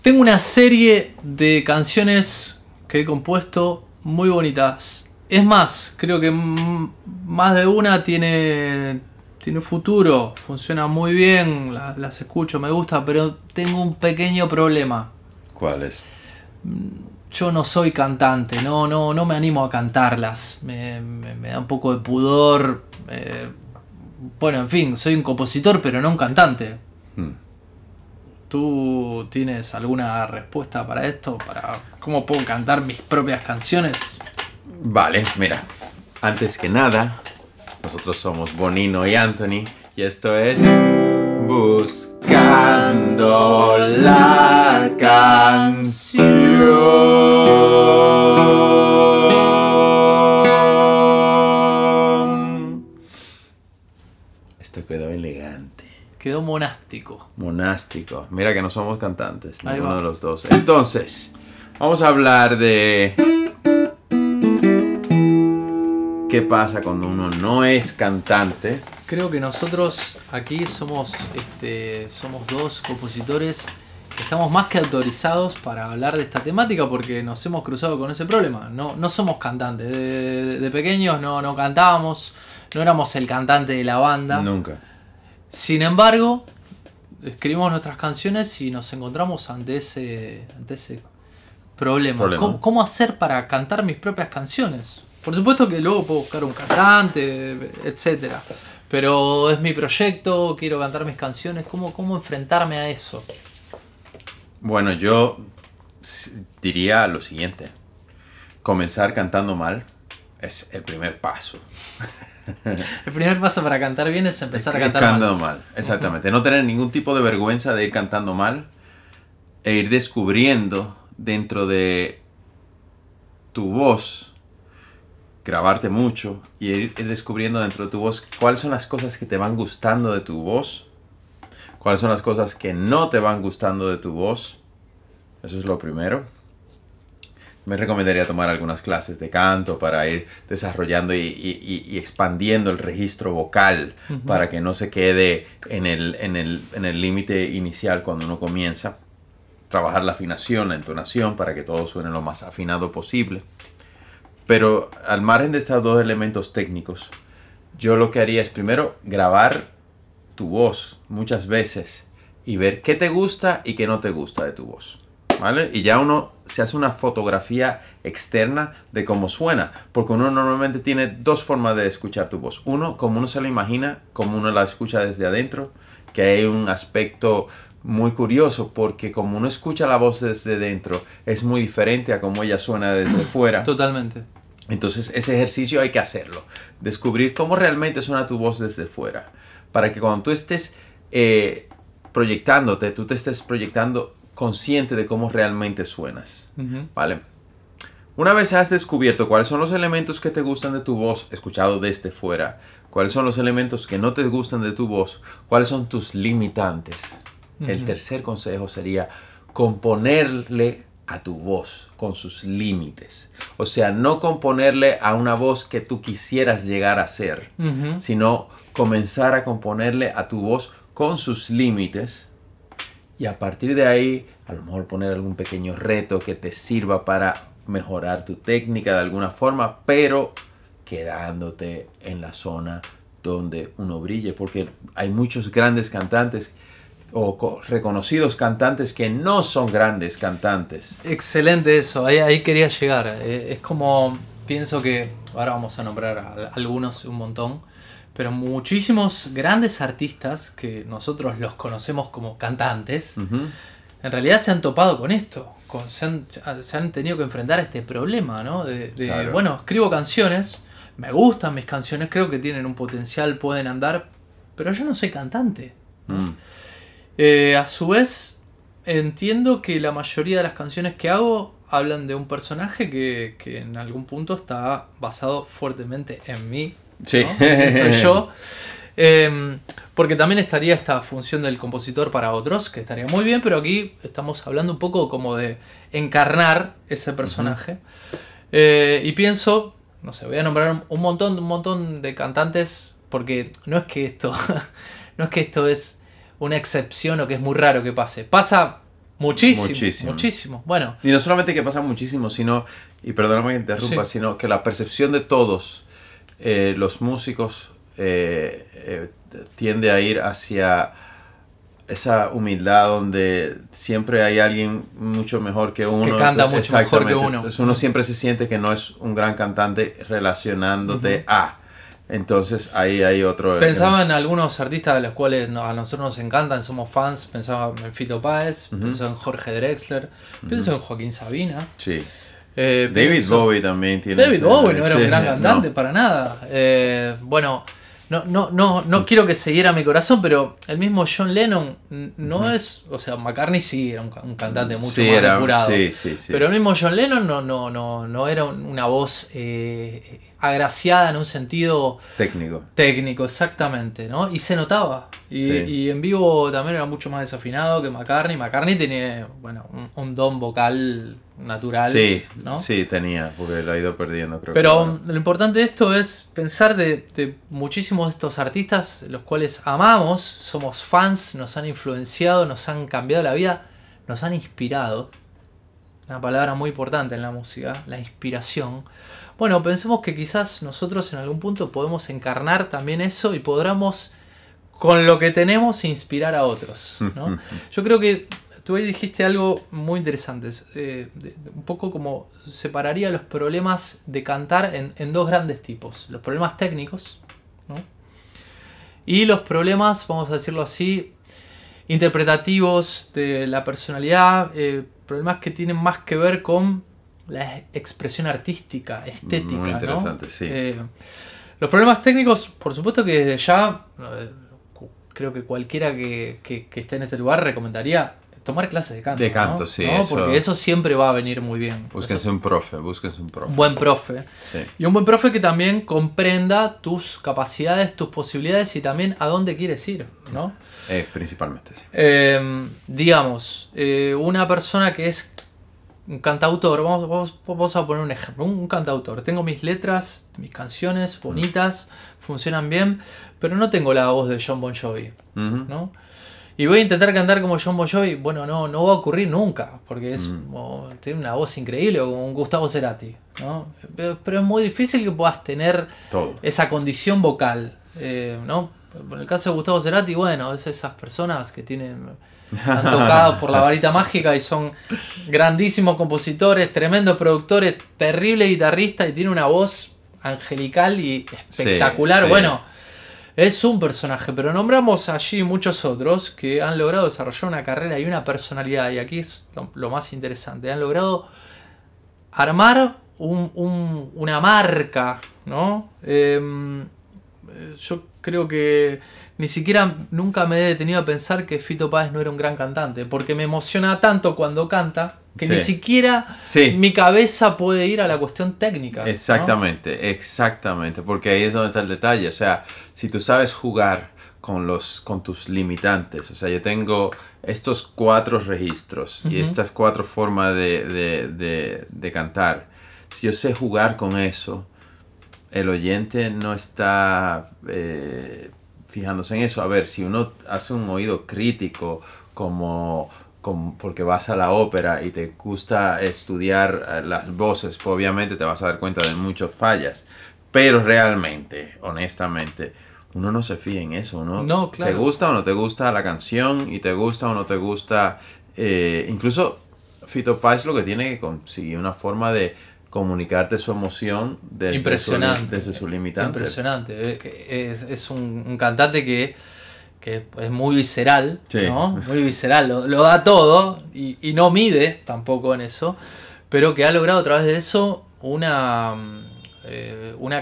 Tengo una serie de canciones que he compuesto muy bonitas. Es más, creo que más de una tiene futuro, funciona muy bien, las escucho, me gusta, pero tengo un pequeño problema. ¿Cuál es? Yo no soy cantante, no me animo a cantarlas, me da un poco de pudor. Bueno, en fin, soy un compositor, pero no un cantante. ¿Tú tienes alguna respuesta para esto? ¿Para cómo puedo cantar mis propias canciones? Vale, mira, antes que nada, nosotros somos Bonino y Anthony, y esto es Buscando la canción. Esto quedó elegante. Quedó monástico. Monástico. Mira que no somos cantantes, Ahí ninguno va. de los dos. Entonces, vamos a hablar de qué pasa cuando uno no es cantante. Creo que nosotros aquí somos dos compositores que estamos más que autorizados para hablar de esta temática porque nos hemos cruzado con ese problema. No somos cantantes. De pequeños no cantábamos, no éramos el cantante de la banda. Nunca. Sin embargo, escribimos nuestras canciones y nos encontramos ante ese problema. ¿Cómo hacer para cantar mis propias canciones? Por supuesto que luego puedo buscar un cantante, etcétera. Pero es mi proyecto, quiero cantar mis canciones. ¿Cómo enfrentarme a eso? Bueno, yo diría lo siguiente. Comenzar cantando mal es el primer paso. El primer paso para cantar bien es empezar a cantar Cantando mal. Exactamente. No tener ningún tipo de vergüenza de ir cantando mal e ir descubriendo dentro de tu voz, grabarte mucho y ir descubriendo dentro de tu voz cuáles son las cosas que te van gustando de tu voz, cuáles son las cosas que no te van gustando de tu voz. Eso es lo primero. Me recomendaría tomar algunas clases de canto para ir desarrollando y expandiendo el registro vocal para que no se quede en el límite inicial cuando uno comienza. Trabajar la afinación, la entonación para que todo suene lo más afinado posible. Pero al margen de estos dos elementos técnicos, yo lo que haría es primero grabar tu voz muchas veces y ver qué te gusta y qué no te gusta de tu voz. ¿Vale? Y ya uno se hace una fotografía externa de cómo suena, porque uno normalmente tiene dos formas de escuchar tu voz. Uno, como uno se la imagina, como uno la escucha desde adentro, que hay un aspecto muy curioso, porque como uno escucha la voz desde dentro, es muy diferente a cómo ella suena desde fuera. Totalmente. Entonces ese ejercicio hay que hacerlo, descubrir cómo realmente suena tu voz desde fuera, para que cuando tú estés proyectándote, tú te estés proyectando consciente de cómo realmente suenas, ¿vale? Una vez has descubierto cuáles son los elementos que te gustan de tu voz, escuchado desde fuera, cuáles son los elementos que no te gustan de tu voz, cuáles son tus limitantes, el tercer consejo sería componerle a tu voz con sus límites. O sea, no componerle a una voz que tú quisieras llegar a ser, sino comenzar a componerle a tu voz con sus límites. Y a partir de ahí, a lo mejor poner algún pequeño reto que te sirva para mejorar tu técnica de alguna forma, pero quedándote en la zona donde uno brille. Porque hay muchos grandes cantantes o reconocidos cantantes que no son grandes cantantes. Excelente eso, ahí quería llegar. Es como, pienso que, ahora vamos a nombrar a algunos un montón, pero muchísimos grandes artistas que nosotros los conocemos como cantantes, en realidad se han topado con esto, se han tenido que enfrentar a este problema, ¿no? Claro. Bueno, escribo canciones, me gustan mis canciones, creo que tienen un potencial, pueden andar, pero yo no soy cantante, ¿no? A su vez, entiendo que la mayoría de las canciones que hago hablan de un personaje que en algún punto está basado fuertemente en mí. Sí. ¿No? Que soy yo. Porque también estaría esta función del compositor para otros, que estaría muy bien, pero aquí estamos hablando un poco como de encarnar ese personaje. Y pienso, no sé, voy a nombrar un montón de cantantes, porque no es que esto es una excepción o que es muy raro que pase. Pasa Muchísimo. Bueno. Y no solamente que pasa muchísimo, sino, y perdóname que interrumpa, sino que la percepción de todos los músicos tiende a ir hacia esa humildad donde siempre hay alguien mucho mejor que uno. Que canta mucho mejor que uno. Entonces uno siempre se siente que no es un gran cantante relacionándote a... Entonces ahí hay otro... Pensaba en algunos artistas de los cuales a nosotros nos encantan, somos fans. Pensaba en Fito Páez, pienso en Jorge Drexler, pienso en Joaquín Sabina. Sí. David Bowie también tiene... David Bowie no era un gran cantante para nada. Bueno... No quiero que se hiera mi corazón, pero el mismo John Lennon no es... O sea, McCartney sí era un cantante mucho más depurado. Sí. Pero el mismo John Lennon no era una voz agraciada en un sentido... Técnico, exactamente, ¿no? Y se notaba. Y en vivo también era mucho más desafinado que McCartney. McCartney tenía, bueno, un don vocal natural. Sí, ¿no? Sí, tenía, porque lo ha ido perdiendo, creo. Pero lo importante de esto es pensar de muchísimos de estos artistas, los cuales amamos, somos fans, nos han influenciado, nos han cambiado la vida, nos han inspirado. Una palabra muy importante en la música, la inspiración. Bueno, pensemos que quizás nosotros en algún punto podemos encarnar también eso y podamos, con lo que tenemos, inspirar a otros, ¿no? Yo creo que tú ahí dijiste algo muy interesante. Un poco como separaría los problemas de cantar en dos grandes tipos. Los problemas técnicos, ¿no? Y los problemas, vamos a decirlo así, interpretativos de la personalidad. Problemas que tienen más que ver con la expresión artística, estética. Muy interesante, ¿no? Sí. Los problemas técnicos, por supuesto que desde ya, creo que cualquiera que esté en este lugar recomendaría tomar clases de canto. De canto, ¿no? sí. ¿no? Porque eso siempre va a venir muy bien. Búsquense un profe. Un buen profe. Sí. Y un buen profe que también comprenda tus capacidades, tus posibilidades y también a dónde quieres ir, ¿no? Principalmente, sí. Digamos, una persona que es un cantautor, vamos a poner un ejemplo, un cantautor. Tengo mis letras, mis canciones bonitas, funcionan bien, pero no tengo la voz de Jon Bon Jovi, ¿no? Y voy a intentar cantar como Jon Bon Jovi. Bueno, no va a ocurrir nunca, porque tiene una voz increíble, como un Gustavo Cerati, ¿no? Pero es muy difícil que puedas tener esa condición vocal, ¿no? En el caso de Gustavo Cerati, bueno, es esas personas que están tocados por la varita mágica y son grandísimos compositores, tremendos productores, terrible guitarrista y tiene una voz angelical y espectacular. Sí. Bueno, es un personaje, pero nombramos allí muchos otros que han logrado desarrollar una carrera y una personalidad, y aquí es lo más interesante, han logrado armar una marca, ¿no? Yo creo que ni siquiera nunca me he detenido a pensar que Fito Páez no era un gran cantante, porque me emociona tanto cuando canta que ni siquiera mi cabeza puede ir a la cuestión técnica. Exactamente, porque ahí es donde está el detalle. O sea, si tú sabes jugar con tus limitantes, o sea, yo tengo estos 4 registros y estas 4 formas de cantar. Si yo sé jugar con eso, el oyente no está fijándose en eso. A ver, si uno hace un oído crítico porque vas a la ópera y te gusta estudiar las voces, pues obviamente te vas a dar cuenta de muchas fallas. Pero realmente, honestamente, uno no se fía en eso. Uno te gusta o no te gusta la canción y te gusta o no te gusta. Incluso Fito Páez lo que tiene que conseguir una forma de comunicarte su emoción desde su limitante. Impresionante. Es un cantante que es muy visceral, ¿no? Muy visceral, lo da todo y no mide tampoco en eso, pero que ha logrado a través de eso una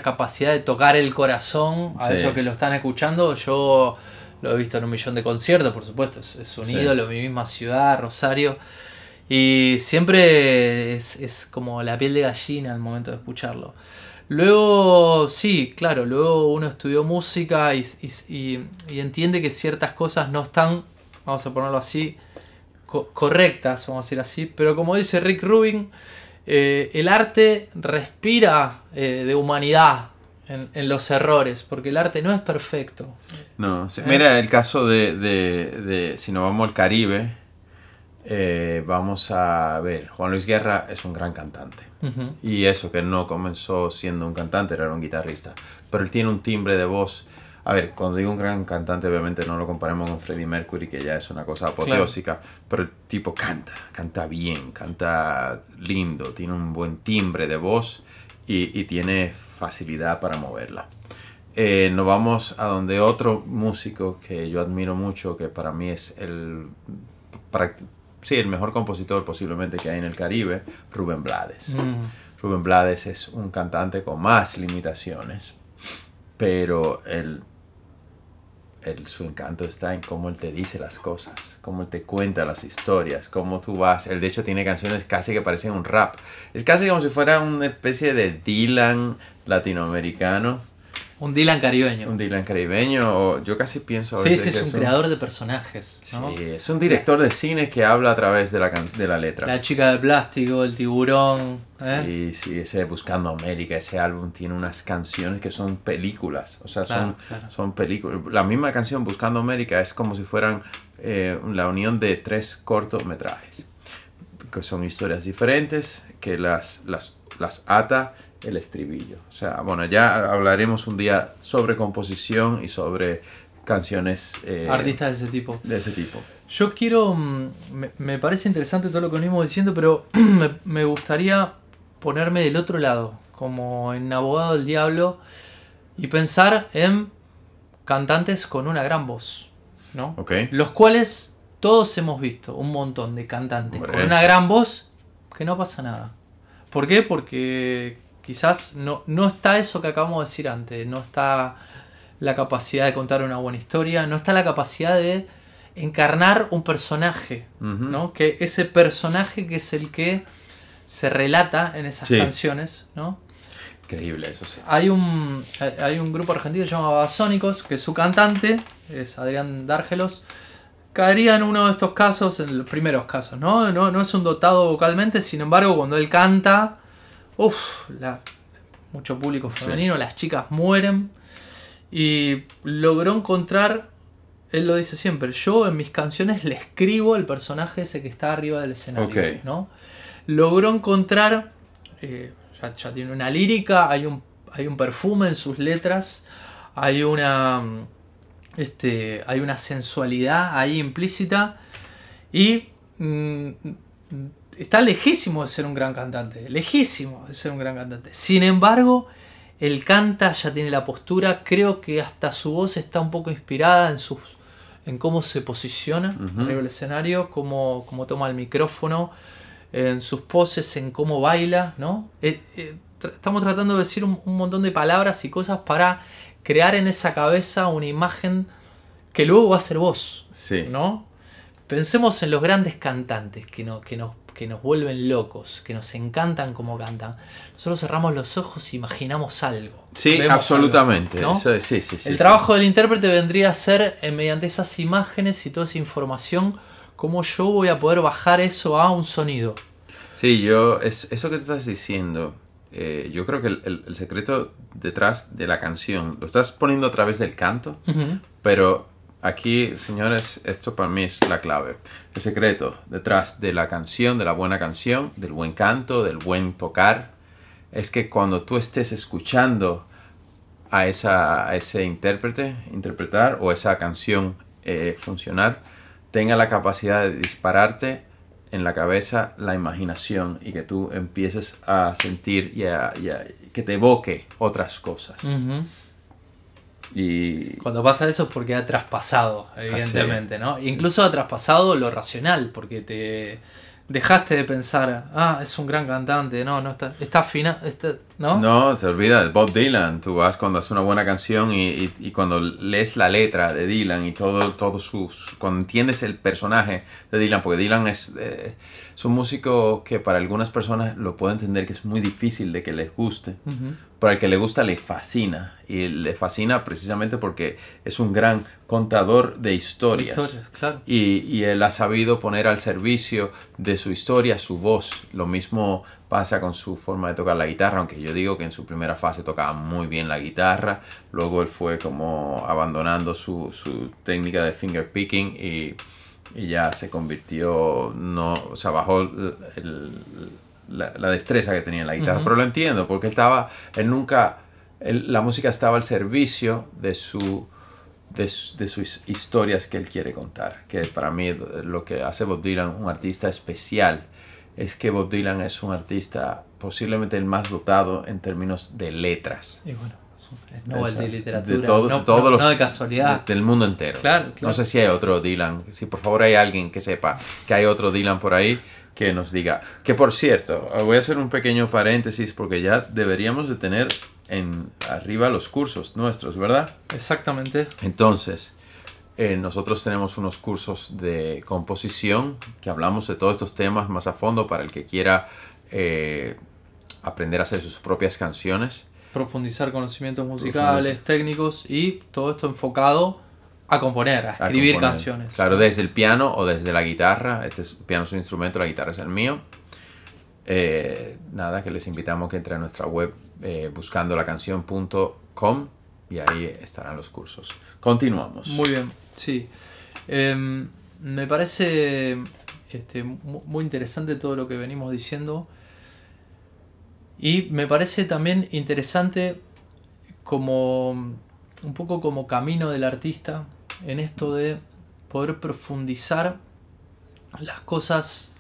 capacidad de tocar el corazón a esos que lo están escuchando. Yo lo he visto en 1.000.000 de conciertos, por supuesto, es un ídolo, mi misma ciudad, Rosario. Y siempre es como la piel de gallina al momento de escucharlo. Luego, sí, claro, luego uno estudió música y entiende que ciertas cosas no están, vamos a ponerlo así, correctas, vamos a decir así. Pero como dice Rick Rubin, el arte respira de humanidad en los errores, porque el arte no es perfecto. No, mira el caso de si nos vamos al Caribe. Vamos a ver, Juan Luis Guerra es un gran cantante. Y eso, que no comenzó siendo un cantante, era un guitarrista. Pero él tiene un timbre de voz. A ver, cuando digo un gran cantante, obviamente no lo comparemos con Freddie Mercury, que ya es una cosa apoteósica. Claro. Pero el tipo canta bien, canta lindo, tiene un buen timbre de voz y tiene facilidad para moverla. Nos vamos a donde otro músico que yo admiro mucho, que para mí es el mejor compositor posiblemente que hay en el Caribe, Rubén Blades. Rubén Blades es un cantante con más limitaciones, pero su encanto está en cómo él te dice las cosas, cómo él te cuenta las historias, cómo tú vas. Él de hecho tiene canciones casi que parecen un rap. Es casi como si fuera una especie de Dylan latinoamericano. Un Dylan caribeño. Un Dylan caribeño, o yo casi pienso a veces que es un creador de personajes, ¿no? Sí, es un director de cine que habla a través de la letra. La chica de plástico, el tiburón. Sí, ese Buscando América, ese álbum tiene unas canciones que son películas. O sea, son películas. La misma canción, Buscando América, es como si fueran la unión de 3 cortometrajes. Que son historias diferentes, que las ata el estribillo. O sea, bueno, ya hablaremos un día sobre composición y sobre canciones artistas de ese tipo. Yo quiero, me parece interesante todo lo que venimos diciendo, pero me gustaría ponerme del otro lado, como en abogado del diablo, y pensar en cantantes con una gran voz, ¿no? Okay. Los cuales todos hemos visto un montón de cantantes con una gran voz que no pasa nada. ¿Por qué? Porque quizás no está eso que acabamos de decir antes, no está la capacidad de contar una buena historia, no está la capacidad de encarnar un personaje, ¿no? Que ese personaje que es el que se relata en esas canciones, ¿no? Increíble, eso sí. Hay un grupo argentino que se llama Babasónicos, que su cantante es Adrián Dárgelos. Caería en uno de estos casos, en los primeros casos, ¿no? No es un dotado vocalmente, sin embargo, cuando él canta, mucho público femenino, las chicas mueren. Y logró encontrar, él lo dice siempre, yo en mis canciones le escribo el personaje ese que está arriba del escenario, ¿no? Logró encontrar, ya tiene una lírica, hay un perfume en sus letras, hay una sensualidad ahí implícita y está lejísimo de ser un gran cantante, lejísimo de ser un gran cantante. Sin embargo, él canta, ya tiene la postura, creo que hasta su voz está un poco inspirada en cómo se posiciona arriba del escenario, cómo toma el micrófono, en sus poses, en cómo baila, ¿no? Estamos tratando de decir un montón de palabras y cosas para crear en esa cabeza una imagen que luego va a ser voz, ¿no? Pensemos en los grandes cantantes que nos vuelven locos, que nos encantan como cantan. Nosotros cerramos los ojos e imaginamos algo. Sí, absolutamente. Algo, ¿no? Sí, el trabajo del intérprete vendría a ser, mediante esas imágenes y toda esa información, cómo yo voy a poder bajar eso a un sonido. Sí, eso que te estás diciendo, yo creo que el secreto detrás de la canción, lo estás poniendo a través del canto, pero aquí, señores, esto para mí es la clave. El secreto detrás de la canción, de la buena canción, del buen canto, del buen tocar, es que cuando tú estés escuchando a ese intérprete interpretar o esa canción funcionar, tenga la capacidad de dispararte en la cabeza la imaginación y que tú empieces a sentir y que te evoque otras cosas. Y cuando pasa eso es porque ha traspasado, evidentemente, ¿no? Incluso ha traspasado lo racional, porque te dejaste de pensar, es un gran cantante, no está fina, ¿no? No, se olvida de Bob Dylan. Tú vas cuando haces una buena canción y cuando lees la letra de Dylan y todo cuando entiendes el personaje de Dylan, porque Dylan es un músico que para algunas personas lo puedo entender que es muy difícil de que les guste. Pero al que le gusta le fascina. Y le fascina precisamente porque es un gran contador de historias. Claro. Y él ha sabido poner al servicio de su historia su voz. Lo mismo pasa con su forma de tocar la guitarra, aunque yo digo que en su primera fase tocaba muy bien la guitarra. Luego él fue como abandonando su técnica de finger picking y ya se convirtió, no, o sea, bajó la destreza que tenía en la guitarra. Pero lo entiendo, porque la música estaba al servicio de sus historias que él quiere contar. Que para mí lo que hace Bob Dylan un artista especial es que Bob Dylan es un artista posiblemente el más dotado en términos de letras. Y bueno, es Nobel de literatura, no de casualidad. Del mundo entero. Claro. No sé si hay otro Dylan. Si por favor hay alguien que sepa que hay otro Dylan por ahí, que nos diga. Que por cierto, voy a hacer un pequeño paréntesis porque ya deberíamos de tener arriba los cursos nuestros, ¿verdad? Exactamente. Entonces, nosotros tenemos unos cursos de composición que hablamos de todos estos temas más a fondo para el que quiera aprender a hacer sus propias canciones. Profundizar conocimientos musicales, técnicos y todo esto enfocado a componer, a escribir canciones. Claro, desde el piano o desde la guitarra. El piano es un instrumento, la guitarra es el mío. Nada, que les invitamos que entren a nuestra web buscandolacanción.com y ahí estarán los cursos. Continuamos. Muy bien, sí. Me parece muy interesante todo lo que venimos diciendo y me parece también interesante como un poco como camino del artista en esto de poder profundizar las cosas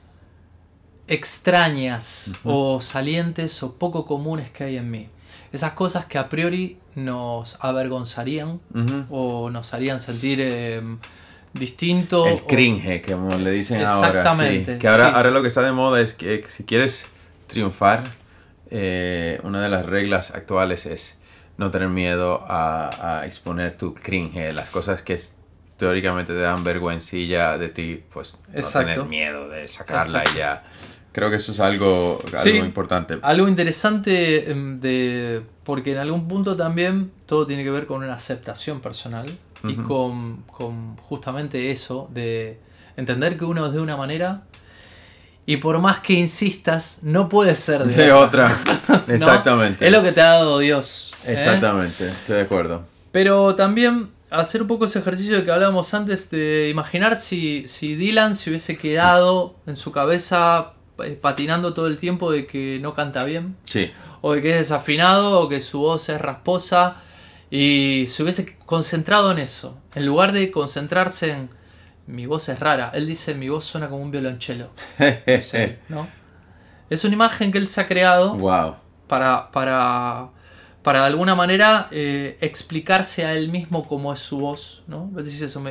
extrañas o salientes o poco comunes que hay en mí. Esas cosas que a priori nos avergonzarían o nos harían sentir distinto. El cringe, como le dicen ahora. Exactamente. Sí. Que ahora lo que está de moda es que si quieres triunfar, una de las reglas actuales es no tener miedo a exponer tu cringe, las cosas que teóricamente te dan vergüencilla de ti, pues no tener miedo de sacarla. Exacto. Y ya. Creo que eso es algo importante. Algo interesante porque en algún punto también todo tiene que ver con una aceptación personal y con justamente eso de entender que uno es de una manera y por más que insistas no puede ser de otra. Exactamente. ¿No? Es lo que te ha dado Dios. Exactamente, estoy de acuerdo. Pero también hacer un poco ese ejercicio de que hablábamos antes de imaginar si Dylan se hubiese quedado en su cabeza patinando todo el tiempo de que no canta bien, sí, o de que es desafinado, o que su voz es rasposa, y se hubiese concentrado en eso, en lugar de concentrarse en mi voz es rara. Él dice mi voz suena como un violonchelo. No sé, ¿no? Es una imagen que él se ha creado para de alguna manera explicarse a él mismo cómo es su voz, ¿no? Dice eso,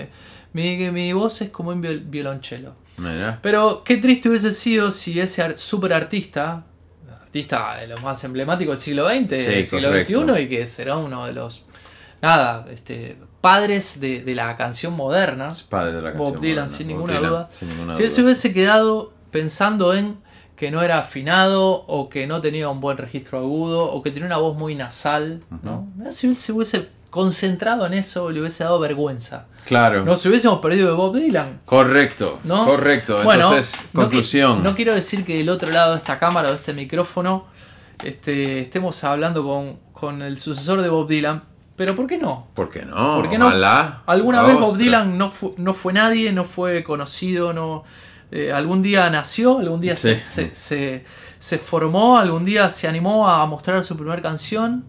mi voz es como un violonchelo. Mira. Pero qué triste hubiese sido si ese super artista de los más emblemáticos del siglo XX, del siglo XXI, y que será uno de los padres de la canción moderna, Bob Dylan, sin ninguna duda. Si él se hubiese quedado pensando en que no era afinado, o que no tenía un buen registro agudo, o que tenía una voz muy nasal, ¿no? Si él se hubiese concentrado en eso, le hubiese dado vergüenza. Claro. Nos hubiésemos perdido de Bob Dylan. Correcto, ¿no? Correcto. Entonces, bueno, conclusión. No quiero decir que del otro lado de esta cámara o de este micrófono estemos hablando con el sucesor de Bob Dylan, pero ¿por qué no? ¿Por qué no? ¿Por qué no? Alguna vez Bob Dylan no fue nadie, no fue conocido, algún día nació, algún día se formó, algún día se animó a mostrar su primera canción.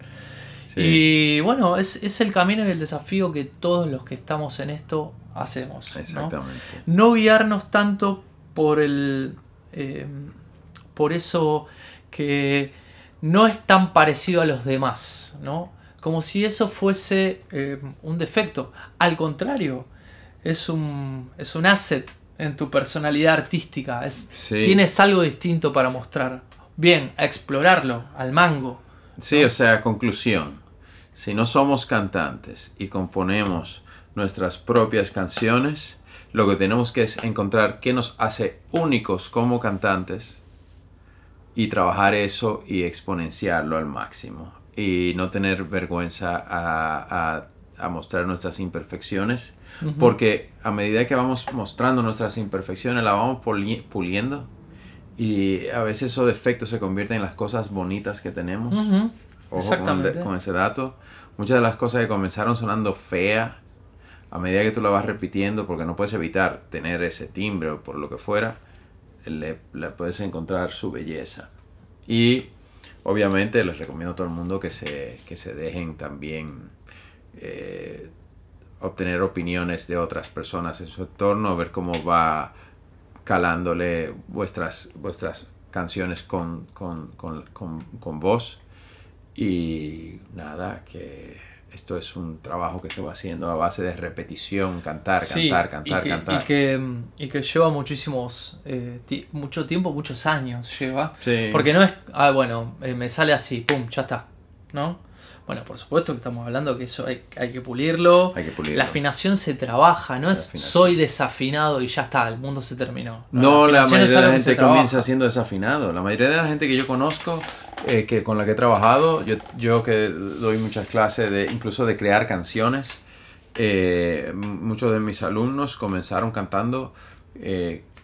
Sí. Y bueno, es el camino y el desafío que todos los que estamos en esto hacemos. Exactamente. No guiarnos tanto por eso que no es tan parecido a los demás, ¿no? Como si eso fuese un defecto. Al contrario, es un asset en tu personalidad artística. Tienes algo distinto para mostrar. Bien, a explorarlo, al mango. Sí, o sea, conclusión. Si no somos cantantes y componemos nuestras propias canciones, lo que tenemos que es encontrar qué nos hace únicos como cantantes y trabajar eso y exponenciarlo al máximo. Y no tener vergüenza a mostrar nuestras imperfecciones, porque a medida que vamos mostrando nuestras imperfecciones, las vamos puliendo. Y a veces esos defectos se convierten en las cosas bonitas que tenemos. Ojo con ese dato. Muchas de las cosas que comenzaron sonando feas, a medida que tú la vas repitiendo, porque no puedes evitar tener ese timbre o por lo que fuera, le puedes encontrar su belleza. Y obviamente les recomiendo a todo el mundo que se dejen también obtener opiniones de otras personas en su entorno, ver cómo va calándole vuestras canciones con voz. Y nada, que esto es un trabajo que se va haciendo a base de repetición, cantar. Y que lleva mucho tiempo, muchos años lleva. Sí. Porque no es, me sale así, pum, ya está, ¿no? Bueno, por supuesto que estamos hablando que eso hay que pulirlo. La afinación se trabaja, no es soy desafinado y ya está, el mundo se terminó. No, la mayoría de la gente comienza siendo desafinado. La mayoría de la gente que yo conozco, con la que he trabajado, yo que doy muchas clases incluso de crear canciones, muchos de mis alumnos comenzaron cantando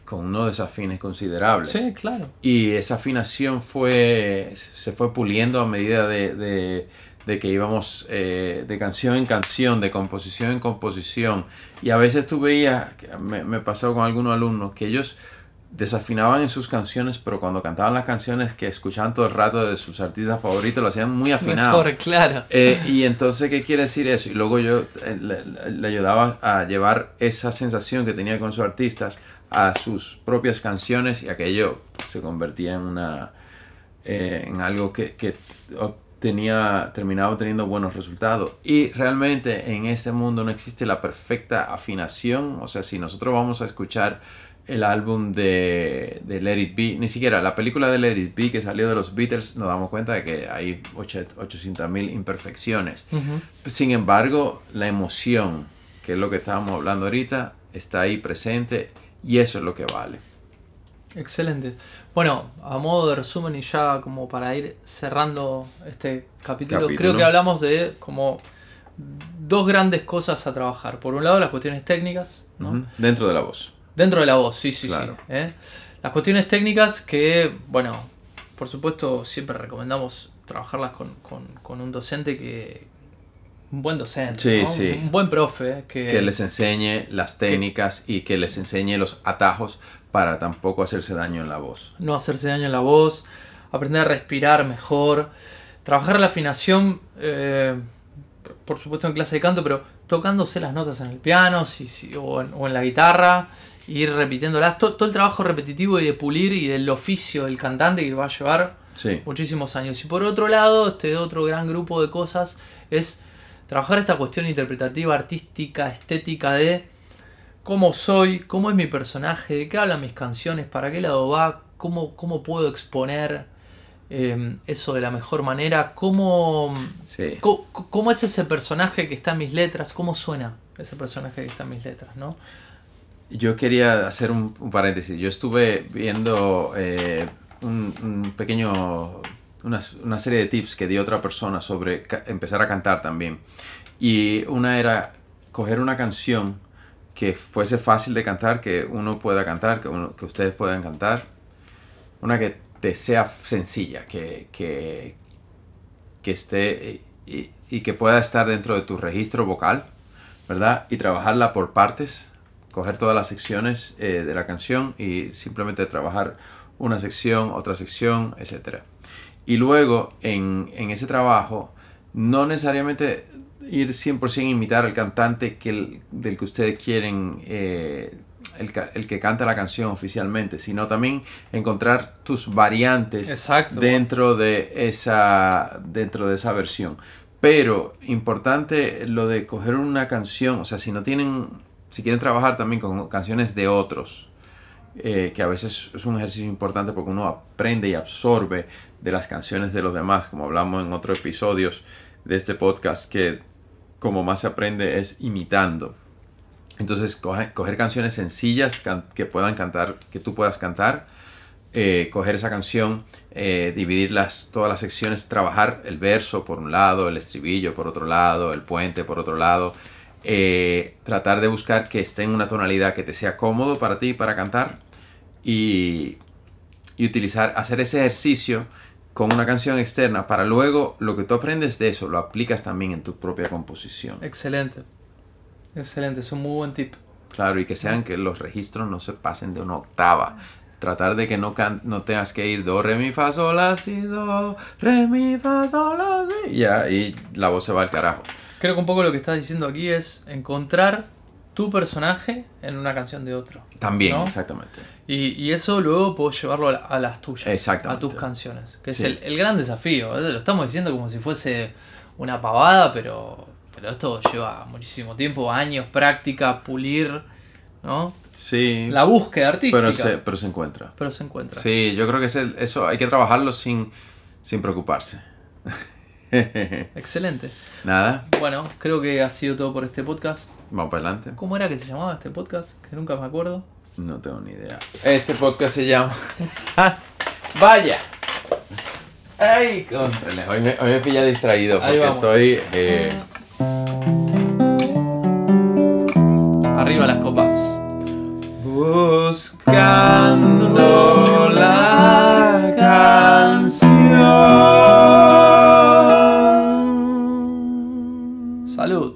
con unos desafines considerables. Sí, claro. Y esa afinación se fue puliendo a medida de que íbamos de canción en canción, de composición en composición. Y a veces tú veías, me pasó con algunos alumnos, que ellos desafinaban en sus canciones, pero cuando cantaban las canciones que escuchaban todo el rato de sus artistas favoritos, lo hacían muy afinado. Mejor, claro. Y entonces, ¿qué quiere decir eso? Y luego yo le ayudaba a llevar esa sensación que tenía con sus artistas a sus propias canciones, y aquello se convertía en algo que terminaba teniendo buenos resultados. Y realmente en este mundo no existe la perfecta afinación. O sea, si nosotros vamos a escuchar el álbum de Let It Be, ni siquiera la película de Let It Be que salió de los Beatles, nos damos cuenta de que hay 800.000 imperfecciones. Sin embargo, la emoción, que es lo que estábamos hablando ahorita, está ahí presente, y eso es lo que vale. Excelente. Bueno, a modo de resumen y ya como para ir cerrando este capítulo, creo que hablamos de como dos grandes cosas a trabajar. Por un lado, las cuestiones técnicas, ¿no? Dentro de la voz. Dentro de la voz, sí. Claro. Las cuestiones técnicas que, bueno, por supuesto siempre recomendamos trabajarlas con un docente un buen docente, sí, ¿no? Sí. Un buen profe. Que les enseñe las técnicas y que les enseñe los atajos para tampoco hacerse daño en la voz. No hacerse daño en la voz, aprender a respirar mejor, trabajar la afinación, por supuesto en clase de canto, pero tocándose las notas en el piano o en la guitarra, ir repitiéndolas, todo el trabajo repetitivo y de pulir y del oficio del cantante que va a llevar muchísimos años. Y por otro lado, este otro gran grupo de cosas es trabajar esta cuestión interpretativa, artística, estética de cómo soy, cómo es mi personaje, de qué hablan mis canciones, para qué lado va, cómo puedo exponer eso de la mejor manera, cómo es ese personaje que está en mis letras, cómo suena ese personaje que está en mis letras, ¿no? Yo quería hacer un paréntesis. Yo estuve viendo una serie de tips que dio otra persona sobre empezar a cantar también. Y una era coger una canción que fuese fácil de cantar, que uno pueda cantar, que ustedes puedan cantar. Una que te sea sencilla, que esté y que pueda estar dentro de tu registro vocal, ¿verdad? Y trabajarla por partes, coger todas las secciones de la canción y simplemente trabajar una sección, otra sección, etc. Y luego en ese trabajo no necesariamente ir 100% a imitar al cantante del que ustedes quieren, el que canta la canción oficialmente, sino también encontrar tus variantes dentro de esa versión. Pero importante lo de coger una canción, o sea, si quieren trabajar también con canciones de otros, que a veces es un ejercicio importante porque uno aprende y absorbe de las canciones de los demás, como hablamos en otros episodios de este podcast, que como más se aprende es imitando. Entonces, coger canciones sencillas que puedan cantar, que tú puedas cantar, coger esa canción, dividir todas las secciones, trabajar el verso por un lado, el estribillo por otro lado, el puente por otro lado, tratar de buscar que esté en una tonalidad que te sea cómodo para ti para cantar y hacer ese ejercicio con una canción externa para luego lo que tú aprendes de eso lo aplicas también en tu propia composición. Excelente. Excelente, es un muy buen tip. Claro, y que sean que los registros no se pasen de una octava. Tratar de que no tengas que ir do, re, mi, fa, sol, la, si, do, re, mi, fa, sol, la, si. Ya, y la voz se va al carajo. Creo que un poco lo que estás diciendo aquí es encontrar tu personaje en una canción de otro. También, ¿no? Exactamente. Y eso luego puedo llevarlo a las tuyas. Exactamente. A tus canciones. Que es Sí. el gran desafío. Lo estamos diciendo como si fuese una pavada, pero esto lleva muchísimo tiempo, años, práctica, pulir, ¿no? Sí. La búsqueda artística. Pero se encuentra. Pero se encuentra. Sí, yo creo que eso hay que trabajarlo sin preocuparse. Excelente. Nada. Bueno, creo que ha sido todo por este podcast. Vamos para adelante. ¿Cómo era que se llamaba este podcast? Que nunca me acuerdo. No tengo ni idea. Este podcast se llama... ¡Vaya! ¡Ay! Contrale. Hoy me pilla distraído porque estoy... Arriba las copas. Buscando la canción. Salud.